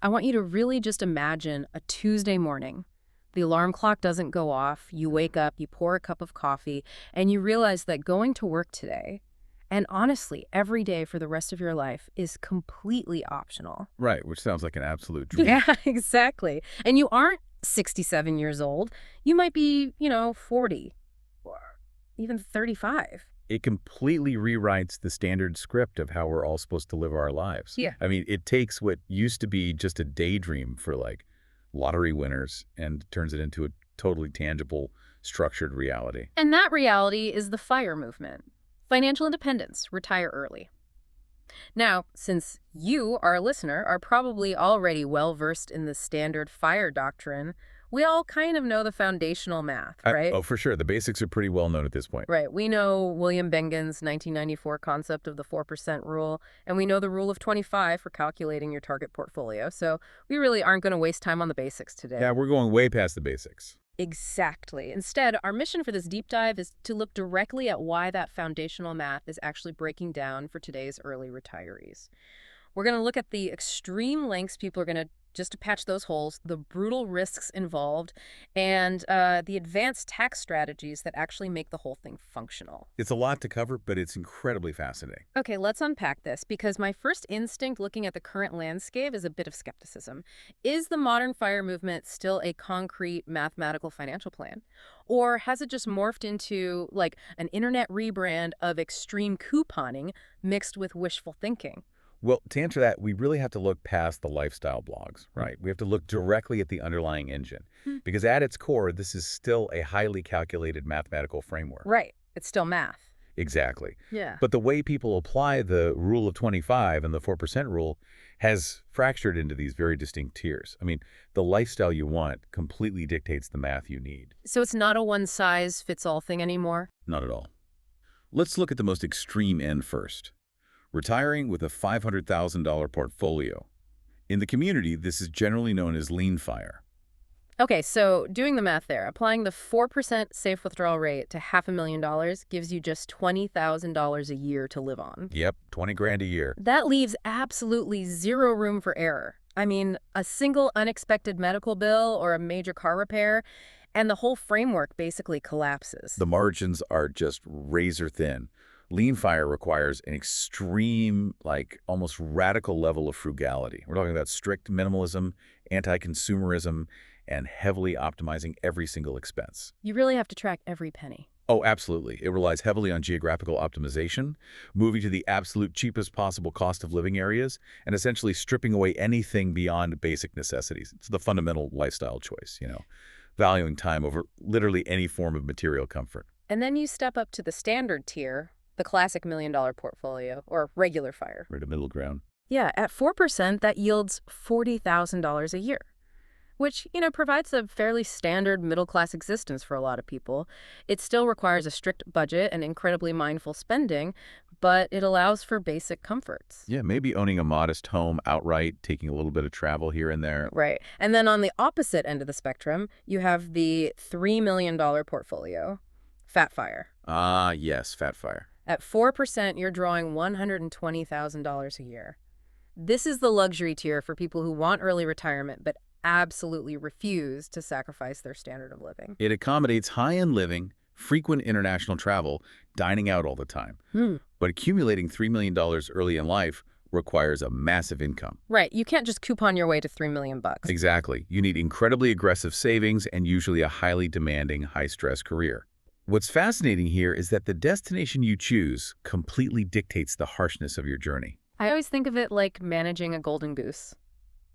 I want you to really just imagine a Tuesday morning. The alarm clock doesn't go off, you wake up, you pour a cup of coffee, and you realize that going to work today, and honestly, every day for the rest of your life, is completely optional. Right, which sounds like an absolute dream. Yeah, exactly. And you aren't 67 years old. You might be, 40 or even 35. It completely rewrites the standard script of how we're all supposed to live our lives. Yeah. I mean, it takes what used to be just a daydream for like lottery winners and turns it into a totally tangible, structured reality. And that reality is the FIRE movement. Financial independence, retire early. Now, since you, our listener, are probably already well-versed in the standard FIRE doctrine, we all kind of know the foundational math, right? Oh, for sure. The basics are pretty well known at this point. Right. We know William Bengen's 1994 concept of the 4% rule, and we know the rule of 25 for calculating your target portfolio. So we really aren't going to waste time on the basics today. Yeah, we're going way past the basics. Exactly. Instead, our mission for this deep dive is to look directly at why that foundational math is actually breaking down for today's early retirees. We're going to look at the extreme lengths people are going to just to patch those holes, the brutal risks involved, and the advanced tax strategies that actually make the whole thing functional. It's a lot to cover, but it's incredibly fascinating. Okay, let's unpack this, because my first instinct looking at the current landscape is a bit of skepticism. Is the modern FIRE movement still a concrete mathematical financial plan? Or has it just morphed into, like, an internet rebrand of extreme couponing mixed with wishful thinking? Well, to answer that, we really have to look past the lifestyle blogs, right? We have to look directly at the underlying engine, because at its core, this is still a highly calculated mathematical framework. Right. It's still math. Exactly. Yeah. But the way people apply the rule of 25 and the 4% rule has fractured into these very distinct tiers. I mean, the lifestyle you want completely dictates the math you need. So it's not a one-size-fits-all thing anymore? Not at all. Let's look at the most extreme end first. Retiring with a $500,000 portfolio. In the community, this is generally known as lean FIRE. Okay, so doing the math there, applying the 4% safe withdrawal rate to $500,000 gives you just $20,000 a year to live on. Yep, 20 grand a year. That leaves absolutely zero room for error. I mean, a single unexpected medical bill or a major car repair, and the whole framework basically collapses. The margins are just razor thin. Lean FIRE requires an extreme, like almost radical level of frugality. We're talking about strict minimalism, anti-consumerism, and heavily optimizing every single expense. You really have to track every penny. Oh, absolutely. It relies heavily on geographical optimization, moving to the absolute cheapest possible cost of living areas, and essentially stripping away anything beyond basic necessities. It's the fundamental lifestyle choice, valuing time over literally any form of material comfort. And then you step up to the standard tier, the classic $1 million portfolio, or regular FIRE. Right, a middle ground. Yeah, at 4%, that yields $40,000 a year, which, provides a fairly standard middle-class existence for a lot of people. It still requires a strict budget and incredibly mindful spending, but it allows for basic comforts. Yeah, maybe owning a modest home outright, taking a little bit of travel here and there. Right. And then on the opposite end of the spectrum, you have the $3 million portfolio, Fat FIRE. Ah, yes, Fat FIRE. At 4%, you're drawing $120,000 a year. This is the luxury tier for people who want early retirement but absolutely refuse to sacrifice their standard of living. It accommodates high-end living, frequent international travel, dining out all the time. But accumulating $3 million early in life requires a massive income. Right. You can't just coupon your way to $3 million. Exactly. You need incredibly aggressive savings and usually a highly demanding, high-stress career. What's fascinating here is that the destination you choose completely dictates the harshness of your journey. I always think of it like managing a golden goose.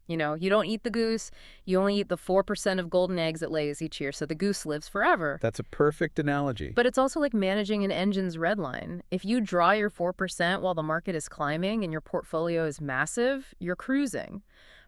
You don't eat the goose, you only eat the 4% of golden eggs it lays each year, so the goose lives forever. That's a perfect analogy. But it's also like managing an engine's red line. If you draw your 4% while the market is climbing and your portfolio is massive, you're cruising.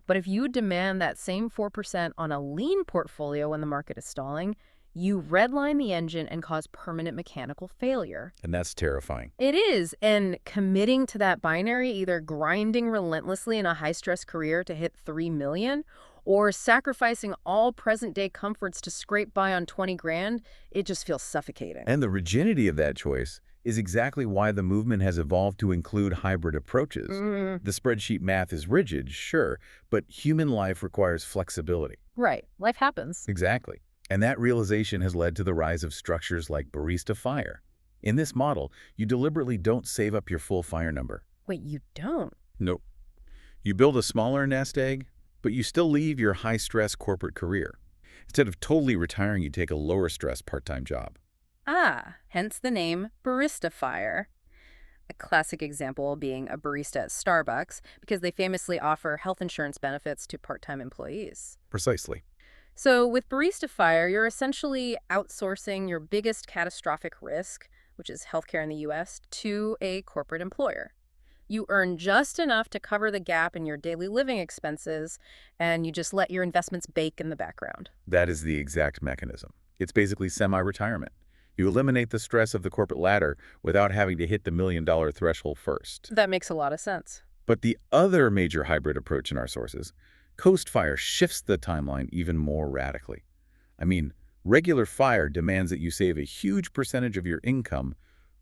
But if you demand that same 4% on a lean portfolio when the market is stalling, you redline the engine and cause permanent mechanical failure. And that's terrifying. It is, and committing to that binary, either grinding relentlessly in a high-stress career to hit $3 million, or sacrificing all present-day comforts to scrape by on 20 grand, it just feels suffocating. And the rigidity of that choice is exactly why the movement has evolved to include hybrid approaches. Mm, The spreadsheet math is rigid, sure, but human life requires flexibility. right. Life happens. Exactly. And that realization has led to the rise of structures like Barista Fire. In this model, you deliberately don't save up your full fire number. Wait, you don't? Nope. You build a smaller nest egg, but you still leave your high-stress corporate career. Instead of totally retiring, you take a lower-stress part-time job. Ah, hence the name Barista Fire. A classic example being a barista at Starbucks, because they famously offer health insurance benefits to part-time employees. Precisely. So with Barista Fire, you're essentially outsourcing your biggest catastrophic risk, which is healthcare in the US, to a corporate employer. You earn just enough to cover the gap in your daily living expenses, and you just let your investments bake in the background. That is the exact mechanism. It's basically semi-retirement. You eliminate the stress of the corporate ladder without having to hit the million-dollar threshold first. That makes a lot of sense. But the other major hybrid approach in our sources, Coast Fire, shifts the timeline even more radically. I mean, regular fire demands that you save a huge percentage of your income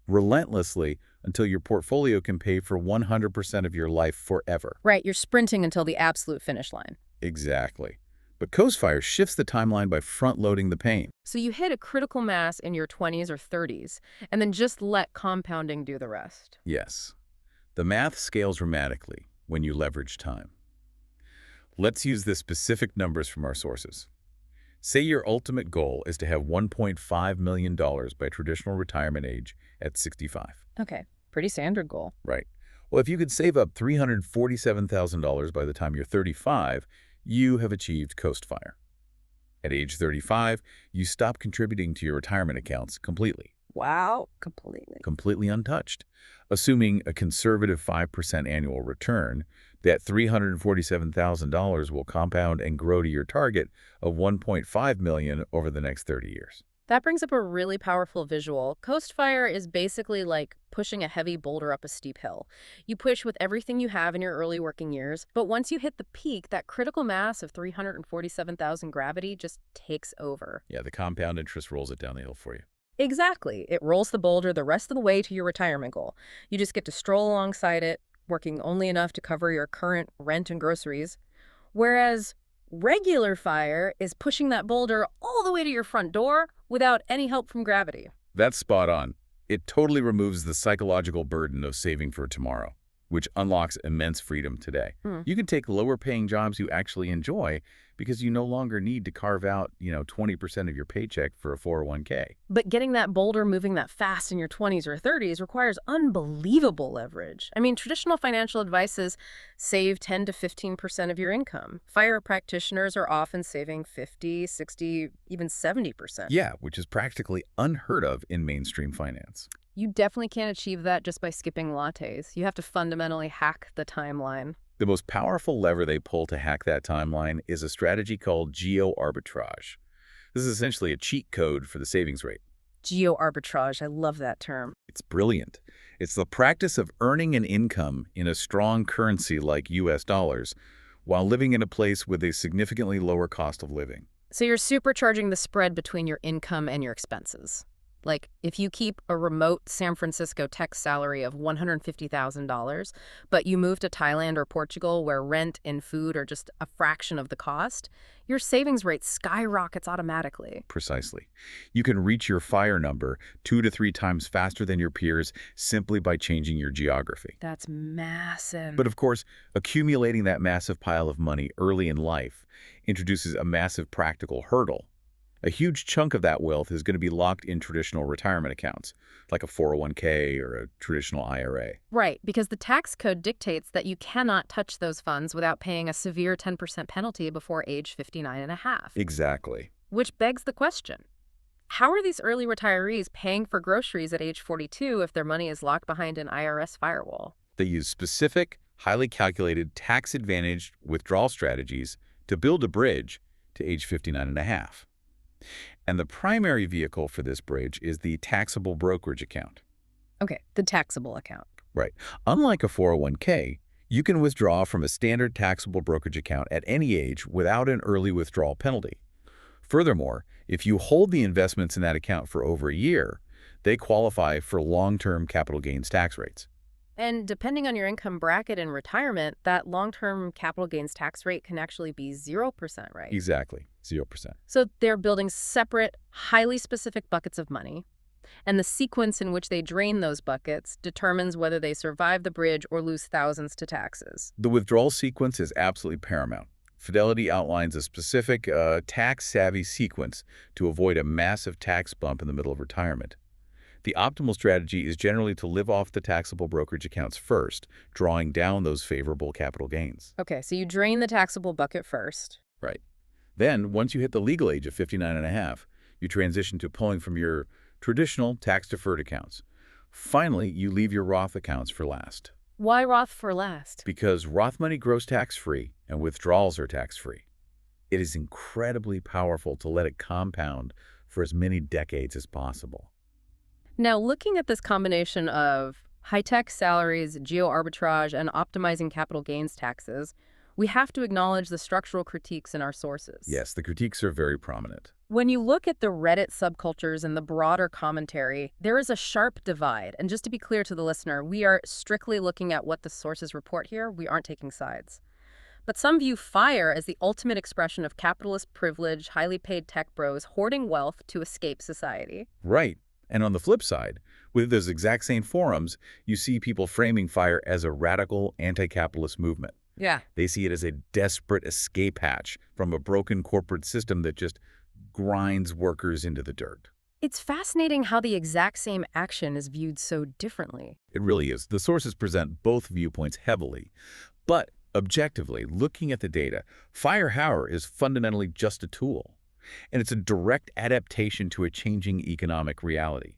relentlessly until your portfolio can pay for 100% of your life forever. Right, you're sprinting until the absolute finish line. Exactly. But Coast Fire shifts the timeline by front-loading the pain. So you hit a critical mass in your 20s or 30s, and then just let compounding do the rest. Yes. The math scales dramatically when you leverage time. Let's use the specific numbers from our sources. Say your ultimate goal is to have $1.5 million by traditional retirement age at 65. Okay, pretty standard goal. Right. Well, if you could save up $347,000 by the time you're 35, you have achieved Coast Fire. At age 35, you stop contributing to your retirement accounts completely. Wow, completely Untouched. Assuming a conservative 5% annual return, that $347,000 will compound and grow to your target of $1.5 million over the next 30 years. That brings up a really powerful visual. Coast Fire is basically like pushing a heavy boulder up a steep hill. You push with everything you have in your early working years, but once you hit the peak, that critical mass of 347,000 gravity just takes over. Yeah, the compound interest rolls it down the hill for you. Exactly. It rolls the boulder the rest of the way to your retirement goal. You just get to stroll alongside it, working only enough to cover your current rent and groceries. Whereas regular fire is pushing that boulder all the way to your front door without any help from gravity. That's spot on. It totally removes the psychological burden of saving for tomorrow, which unlocks immense freedom today. You can take lower-paying jobs you actually enjoy because you no longer need to carve out, 20% of your paycheck for a 401k. But getting that boulder moving that fast in your 20s or 30s requires unbelievable leverage. I mean, traditional financial advice is save 10 to 15% of your income. Fire practitioners are often saving 50, 60, even 70%. Yeah, which is practically unheard of in mainstream finance. You definitely can't achieve that just by skipping lattes. You have to fundamentally hack the timeline. The most powerful lever they pull to hack that timeline is a strategy called geo-arbitrage. This is essentially a cheat code for the savings rate. Geo-arbitrage, I love that term. It's brilliant. It's the practice of earning an income in a strong currency like US dollars while living in a place with a significantly lower cost of living. So you're supercharging the spread between your income and your expenses. Like, if you keep a remote San Francisco tech salary of $150,000, but you move to Thailand or Portugal where rent and food are just a fraction of the cost, your savings rate skyrockets automatically. Precisely. You can reach your fire number 2 to 3 times faster than your peers simply by changing your geography. That's massive. But of course, accumulating that massive pile of money early in life introduces a massive practical hurdle. A huge chunk of that wealth is going to be locked in traditional retirement accounts, like a 401k or a traditional IRA. Right, because the tax code dictates that you cannot touch those funds without paying a severe 10% penalty before age 59 and a half. Exactly. Which begs the question, how are these early retirees paying for groceries at age 42 if their money is locked behind an IRS firewall? They use specific, highly calculated, tax-advantaged withdrawal strategies to build a bridge to age 59 and a half. And the primary vehicle for this bridge is the taxable brokerage account. Okay, the taxable account. Right. Unlike a 401k, you can withdraw from a standard taxable brokerage account at any age without an early withdrawal penalty. Furthermore, if you hold the investments in that account for over a year, They qualify for long-term capital gains tax rates. And depending on your income bracket in retirement, that long-term capital gains tax rate can actually be 0%, right? Exactly, 0%. So they're building separate, highly specific buckets of money. And the sequence in which they drain those buckets determines whether they survive the bridge or lose thousands to taxes. The withdrawal sequence is absolutely paramount. Fidelity outlines a specific tax-savvy sequence to avoid a massive tax bump in the middle of retirement. The optimal strategy is generally to live off the taxable brokerage accounts first, drawing down those favorable capital gains. Okay, so you drain the taxable bucket first. Right. Then, once you hit the legal age of 59 and a half, you transition to pulling from your traditional tax-deferred accounts. Finally, you leave your Roth accounts for last. Why Roth for last? Because Roth money grows tax-free and withdrawals are tax-free. It is incredibly powerful to let it compound for as many decades as possible. Now, looking at this combination of high-tech salaries, geo-arbitrage, and optimizing capital gains taxes, we have to acknowledge the structural critiques in our sources. Yes, the critiques are very prominent. When you look at the Reddit subcultures and the broader commentary, there is a sharp divide. And just to be clear to the listener, we are strictly looking at what the sources report here. We aren't taking sides. But some view FIRE as the ultimate expression of capitalist privilege, highly paid tech bros hoarding wealth to escape society. Right. And on the flip side, with those exact same forums, you see people framing FIRE as a radical anti-capitalist movement. Yeah. They see it as a desperate escape hatch from a broken corporate system that just grinds workers into the dirt. It's fascinating how the exact same action is viewed so differently. It really is. The sources present both viewpoints heavily. But objectively, looking at the data, FIRE is fundamentally just a tool. And it's a direct adaptation to a changing economic reality.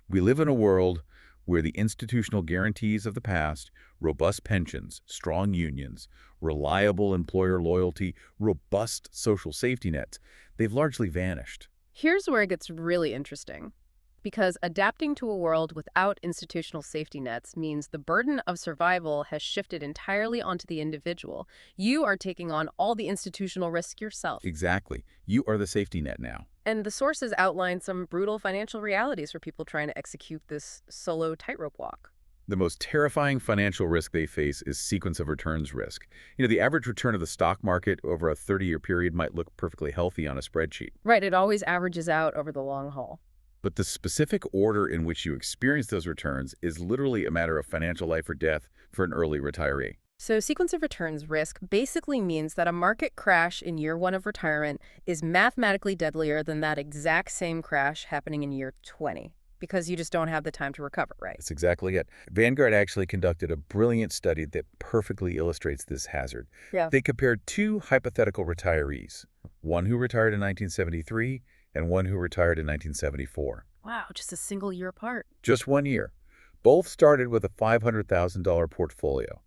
We live in a world where the institutional guarantees of the past, robust pensions, strong unions, reliable employer loyalty, robust social safety nets, they've largely vanished. Here's where it gets really interesting. Because adapting to a world without institutional safety nets means the burden of survival has shifted entirely onto the individual. You are taking on all the institutional risk yourself. Exactly. You are the safety net now. And the sources outline some brutal financial realities for people trying to execute this solo tightrope walk. The most terrifying financial risk they face is sequence of returns risk. The average return of the stock market over a 30-year period might look perfectly healthy on a spreadsheet. Right, it always averages out over the long haul. But the specific order in which you experience those returns is literally a matter of financial life or death for an early retiree. So sequence of returns risk basically means that a market crash in year 1 of retirement is mathematically deadlier than that exact same crash happening in year 20, because you just don't have the time to recover, right? That's exactly it. Vanguard actually conducted a brilliant study that perfectly illustrates this hazard. Yeah. They compared two hypothetical retirees, one who retired in 1973 and one who retired in 1974. Wow, just a single year apart. Just 1 year. Both started with a $500,000 portfolio.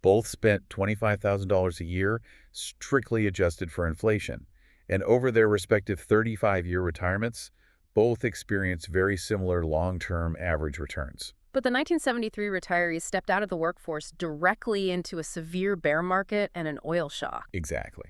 Both spent $25,000 a year, strictly adjusted for inflation. And over their respective 35-year retirements, both experienced very similar long-term average returns. But the 1973 retirees stepped out of the workforce directly into a severe bear market and an oil shock. Exactly.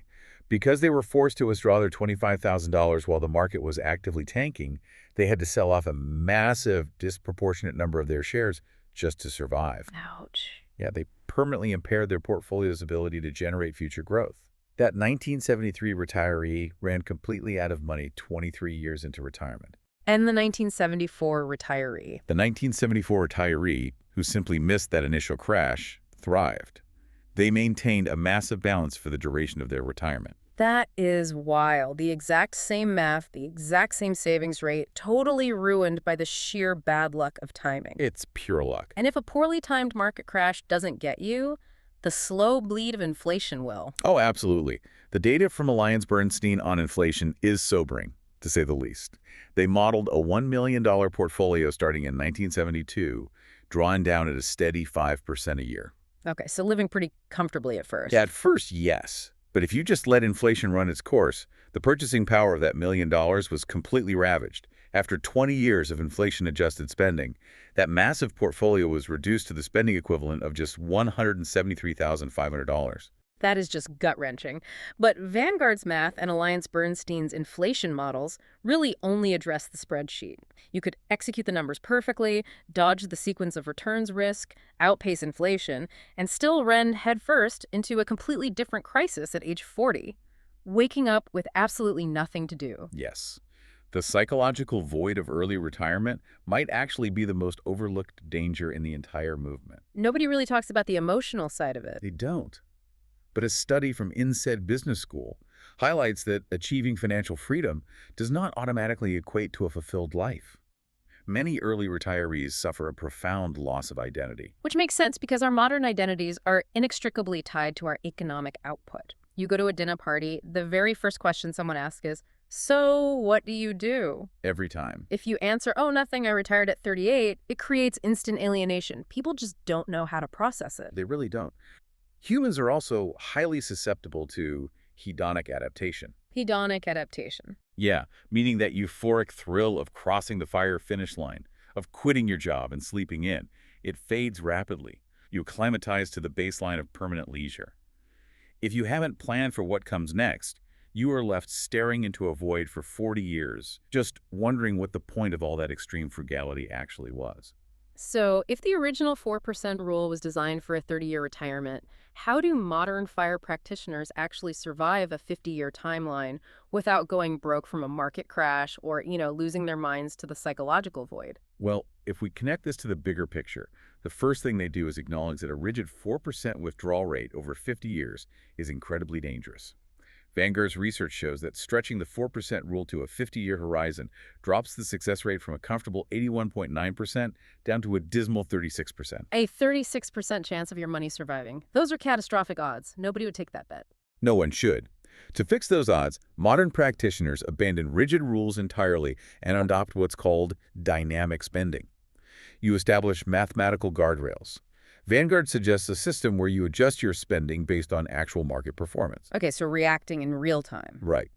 Because they were forced to withdraw their $25,000 while the market was actively tanking, they had to sell off a massive, disproportionate number of their shares just to survive. Ouch. Yeah, they permanently impaired their portfolio's ability to generate future growth. That 1973 retiree ran completely out of money 23 years into retirement. And the 1974 retiree. The 1974 retiree, who simply missed that initial crash, thrived. They maintained a massive balance for the duration of their retirement. That is wild. The exact same math, the exact same savings rate, totally ruined by the sheer bad luck of timing. It's pure luck. And if a poorly timed market crash doesn't get you, the slow bleed of inflation will. Oh, absolutely. The data from AllianceBernstein on inflation is sobering, to say the least. They modeled a $1 million portfolio starting in 1972, drawing down at a steady 5% a year. Okay, so living pretty comfortably at first. Yeah, at first, yes. But if you just let inflation run its course, the purchasing power of that $1 million was completely ravaged. After 20 years of inflation-adjusted spending, that massive portfolio was reduced to the spending equivalent of just $173,500. That is just gut-wrenching. But Vanguard's math and AllianceBernstein's inflation models really only address the spreadsheet. You could execute the numbers perfectly, dodge the sequence of returns risk, outpace inflation, and still run headfirst into a completely different crisis at age 40, waking up with absolutely nothing to do. Yes. The psychological void of early retirement might actually be the most overlooked danger in the entire movement. Nobody really talks about the emotional side of it. They don't. But a study from INSEAD Business School highlights that achieving financial freedom does not automatically equate to a fulfilled life. Many early retirees suffer a profound loss of identity. Which makes sense because our modern identities are inextricably tied to our economic output. You go to a dinner party, the very first question someone asks is, "So, what do you do?" Every time. If you answer, "Oh, nothing, I retired at 38, it creates instant alienation. People just don't know how to process it. They really don't. Humans are also highly susceptible to hedonic adaptation. Hedonic adaptation. Yeah, meaning that euphoric thrill of crossing the fire finish line, of quitting your job and sleeping in. It fades rapidly. You acclimatize to the baseline of permanent leisure. If you haven't planned for what comes next, you are left staring into a void for 40 years, just wondering what the point of all that extreme frugality actually was. So, if the original 4% rule was designed for a 30-year retirement, how do modern fire practitioners actually survive a 50-year timeline without going broke from a market crash or, losing their minds to the psychological void? Well, if we connect this to the bigger picture, the first thing they do is acknowledge that a rigid 4% withdrawal rate over 50 years is incredibly dangerous. Vanguard's research shows that stretching the 4% rule to a 50-year horizon drops the success rate from a comfortable 81.9% down to a dismal 36%. A 36% chance of your money surviving. Those are catastrophic odds. Nobody would take that bet. No one should. To fix those odds, modern practitioners abandon rigid rules entirely and adopt what's called dynamic spending. You establish mathematical guardrails. Vanguard suggests a system where you adjust your spending based on actual market performance. Okay, so reacting in real time. Right.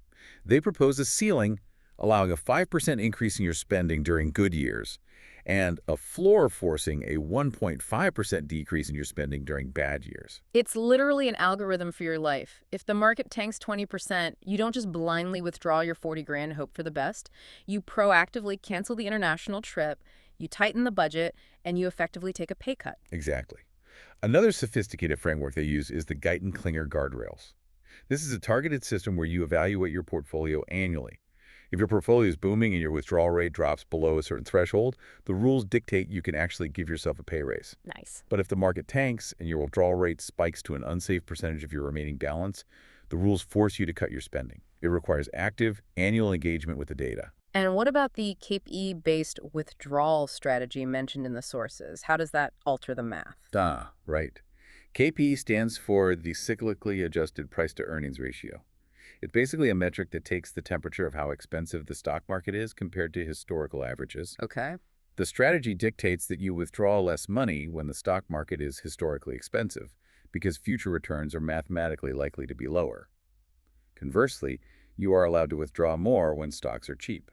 They propose a ceiling, allowing a 5% increase in your spending during good years, and a floor forcing a 1.5% decrease in your spending during bad years. It's literally an algorithm for your life. If the market tanks 20%, you don't just blindly withdraw your 40 grand and hope for the best. You proactively cancel the international trip, you tighten the budget, and you effectively take a pay cut. Exactly. Another sophisticated framework they use is the Guyton-Klinger guardrails. This is a targeted system where you evaluate your portfolio annually. If your portfolio is booming and your withdrawal rate drops below a certain threshold, the rules dictate you can actually give yourself a pay raise. Nice. But if the market tanks and your withdrawal rate spikes to an unsafe percentage of your remaining balance, the rules force you to cut your spending. It requires active, annual engagement with the data. And what about the CAPE-based withdrawal strategy mentioned in the sources? How does that alter the math? Right. KP stands for the cyclically adjusted price-to-earnings ratio. It's basically a metric that takes the temperature of how expensive the stock market is compared to historical averages. Okay. The strategy dictates that you withdraw less money when the stock market is historically expensive, because future returns are mathematically likely to be lower. Conversely, you are allowed to withdraw more when stocks are cheap.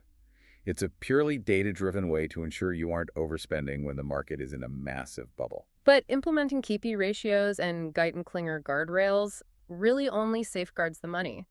It's a purely data-driven way to ensure you aren't overspending when the market is in a massive bubble. But implementing KP ratios and Guyton-Klinger guardrails really only safeguards the money.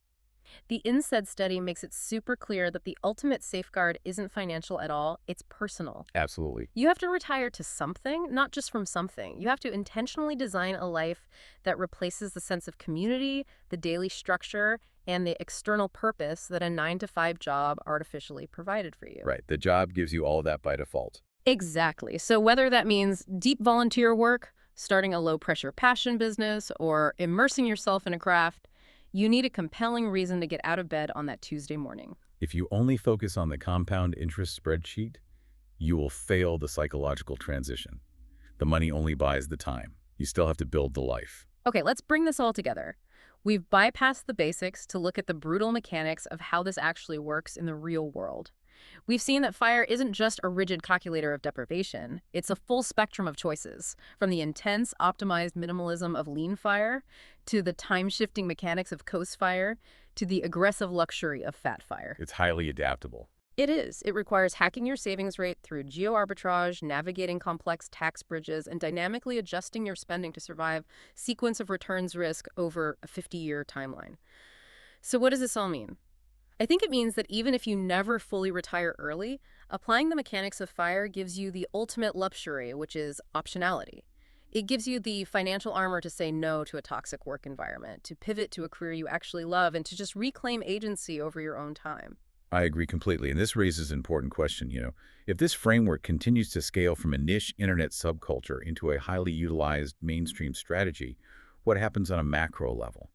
The INSEAD study makes it super clear that the ultimate safeguard isn't financial at all, it's personal. Absolutely. You have to retire to something, not just from something. You have to intentionally design a life that replaces the sense of community, the daily structure, and the external purpose that a 9-to-5 job artificially provided for you. Right. The job gives you all of that by default. Exactly. So whether that means deep volunteer work, starting a low-pressure passion business, or immersing yourself in a craft, you need a compelling reason to get out of bed on that Tuesday morning. If you only focus on the compound interest spreadsheet, you will fail the psychological transition. The money only buys the time. You still have to build the life. Okay, let's bring this all together. We've bypassed the basics to look at the brutal mechanics of how this actually works in the real world. We've seen that fire isn't just a rigid calculator of deprivation. It's a full spectrum of choices, from the intense, optimized minimalism of lean fire, to the time-shifting mechanics of coast fire, to the aggressive luxury of fat fire. It's highly adaptable. It is. It requires hacking your savings rate through geo-arbitrage, navigating complex tax bridges, and dynamically adjusting your spending to survive sequence of returns risk over a 50-year timeline. So what does this all mean? I think it means that even if you never fully retire early, applying the mechanics of FIRE gives you the ultimate luxury, which is optionality. It gives you the financial armor to say no to a toxic work environment, to pivot to a career you actually love, and to just reclaim agency over your own time. I agree completely, and this raises an important question. If this framework continues to scale from a niche internet subculture into a highly utilized mainstream strategy, what happens on a macro level?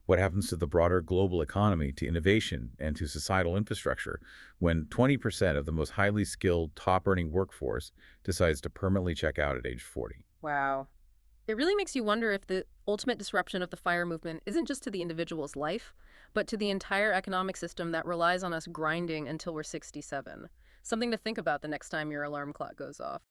What happens to the broader global economy, to innovation, and to societal infrastructure when 20% of the most highly skilled, top-earning workforce decides to permanently check out at age 40? Wow. It really makes you wonder if the ultimate disruption of the FIRE movement isn't just to the individual's life, but to the entire economic system that relies on us grinding until we're 67. Something to think about the next time your alarm clock goes off.